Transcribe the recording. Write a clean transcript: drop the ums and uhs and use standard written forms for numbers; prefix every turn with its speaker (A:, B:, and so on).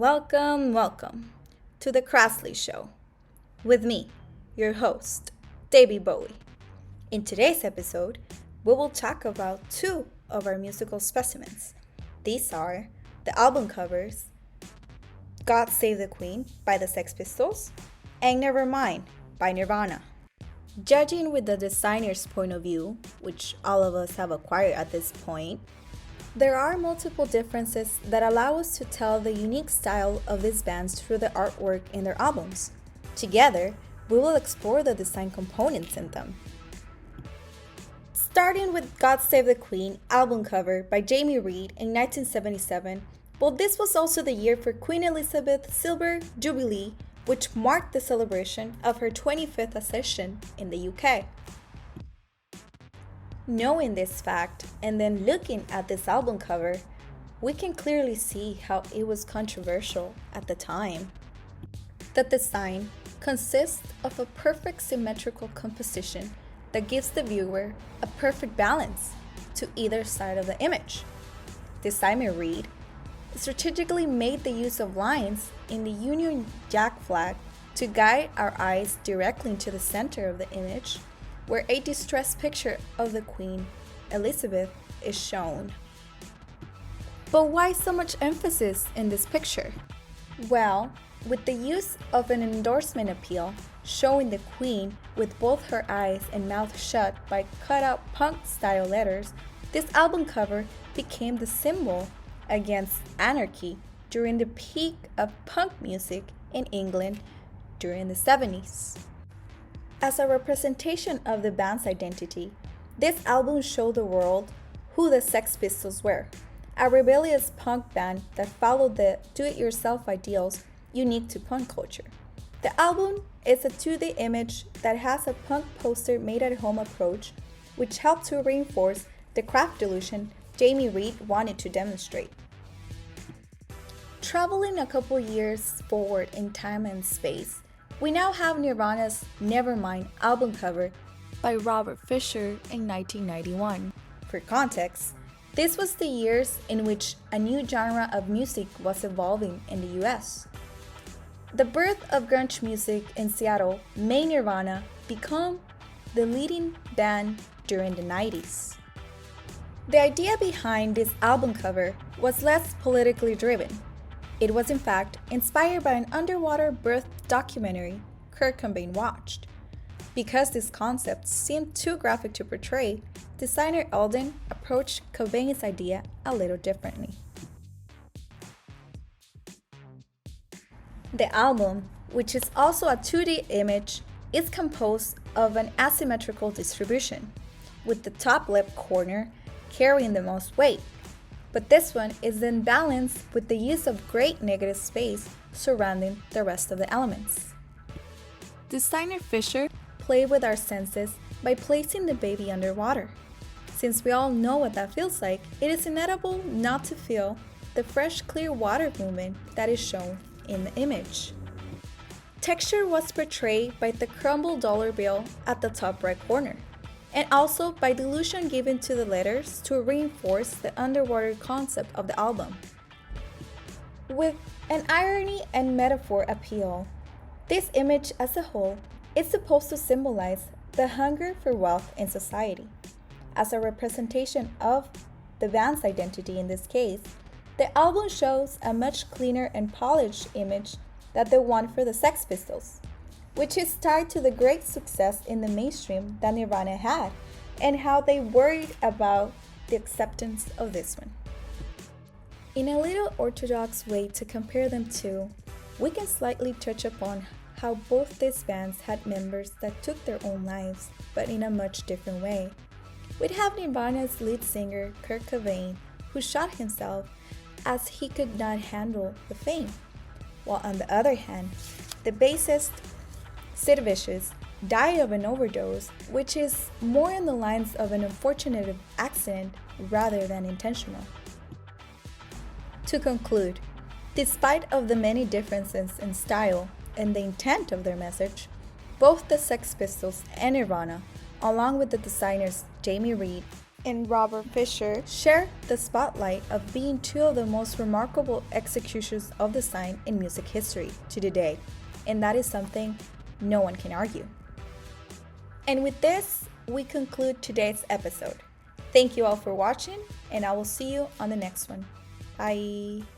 A: welcome to the Crosley Show with me, your host, Davey Bowie. In today's episode, we will talk about two of our musical specimens. These are the album covers God Save the Queen by the Sex Pistols and Nevermind by Nirvana. Judging with the designer's point of view, which all of us have acquired at this point, there are multiple differences that allow us to tell the unique style of these bands through the artwork in their albums. Together, we will explore the design components in them. Starting with God Save the Queen album cover by Jamie Reed in 1977, well, this was also the year for Queen Elizabeth's Silver Jubilee, which marked the celebration of her 25th accession in the UK. Knowing this fact and then looking at this album cover, we can clearly see how it was controversial at the time. The design consists of a perfect symmetrical composition that gives the viewer a perfect balance to either side of the image. Designer Reed strategically made the use of lines in the Union Jack flag to guide our eyes directly into the center of the image, where a distressed picture of the Queen Elizabeth is shown. But why so much emphasis in this picture? Well, with the use of an endorsement appeal showing the Queen with both her eyes and mouth shut by cut-out punk-style letters, this album cover became the symbol against anarchy during the peak of punk music in England during the 70s. As a representation of the band's identity, this album showed the world who the Sex Pistols were, a rebellious punk band that followed the do-it-yourself ideals unique to punk culture. The album is a 2D image that has a punk poster made-at-home approach, which helped to reinforce the craft delusion Jamie Reed wanted to demonstrate. Traveling a couple years forward in time and space, we now have Nirvana's Nevermind album cover by Robert Fisher in 1991. For context, this was the years in which a new genre of music was evolving in the US. The birth of grunge music in Seattle made Nirvana become the leading band during the 90s. The idea behind this album cover was less politically driven. It was in fact inspired by an underwater birth documentary Kurt Cobain watched. Because this concept seemed too graphic to portray, designer Eldon approached Cobain's idea a little differently. The album, which is also a 2D image, is composed of an asymmetrical distribution, with the top left corner carrying the most weight. But this one is then balanced with the use of great negative space surrounding the rest of the elements. Designer Fisher played with our senses by placing the baby underwater. Since we all know what that feels like, it is inevitable not to feel the fresh, clear water movement that is shown in the image. Texture was portrayed by the crumbled dollar bill at the top right corner, and also by dilution given to the letters to reinforce the underwater concept of the album. With an irony and metaphor appeal, this image as a whole is supposed to symbolize the hunger for wealth in society. As a representation of the band's identity in this case, the album shows a much cleaner and polished image than the one for the Sex Pistols, which is tied to the great success in the mainstream that Nirvana had, and how they worried about the acceptance of this one. In a little orthodox way to compare them to, we can slightly touch upon how both these bands had members that took their own lives, but in a much different way. We'd have Nirvana's lead singer, Kurt Cobain, who shot himself as he could not handle the fame, while on the other hand, the bassist, Sid Vicious, died of an overdose, which is more in the lines of an unfortunate accident rather than intentional. To conclude, despite of the many differences in style and the intent of their message, both the Sex Pistols and Nirvana, along with the designers Jamie Reed and Robert Fisher share the spotlight of being two of the most remarkable executions of the sign in music history to today, and that is something no one can argue. And with this, we conclude today's episode. Thank you all for watching, and I will see you on the next one. Bye.